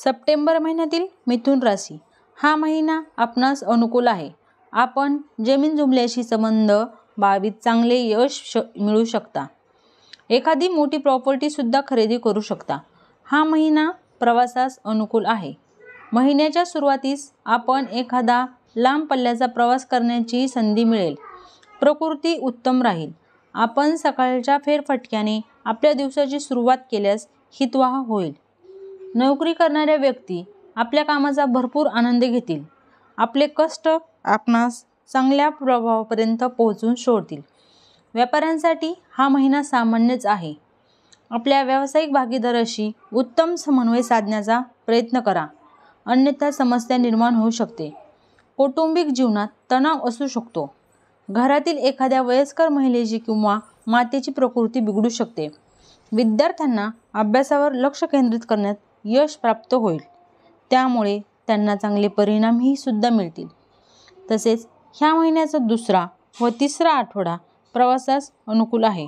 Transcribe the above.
September महिन्यातील मिथुन राशी हा महिना आपणास अनुकूल आहे. आपण जमीन जुमल्याशी संबंध बाबतीत चांगले यश मिळू शकता. एखादी मोठी प्रॉपर्टी सुद्धा खरेदी करू शकता. हा महिना प्रवासास अनुकूल आहे. महिन्याच्या सुरुवातीस आपण एखादा लांब पल्ल्याचा प्रवास करण्याची संधी मिळेल. प्रकृती उत्तम राहील. आपण सकाळच्या फेरफटक्याने आपल्या दिवसाची सुरुवात केल्यास हितवाह होईल. नोकरी करणाऱ्या व्यक्ती आपल्या कामाचा भरपूर आनंद घेतील. आपले कष्ट आपणास चांगल्या प्रभावापर्यंत पोहोचून सोडतील. व्यापाऱ्यांसाठी हा महिना सामान्यच आहे. आपल्या व्यावसायिक भागीदाराशी उत्तम समन्वय साधण्याचा प्रयत्न करा, अन्यथा समस्या निर्माण होऊ शकते. कौटुंबिक जीवनात तणाव असू शकतो. घरातील एखाद्या वयस्कर महिलेची किंवा मातेची प्रकृती बिघडू शकते. विद्यार्थ्यांना अभ्यासावर लक्ष केंद्रित करण्यात यश प्राप्त होईल. त्यामुळे त्यांना चांगले परिणामही सुद्धा मिळतील. तसेच ह्या महिन्याचा दुसरा व तिसरा आठवडा प्रवासास अनुकूल आहे.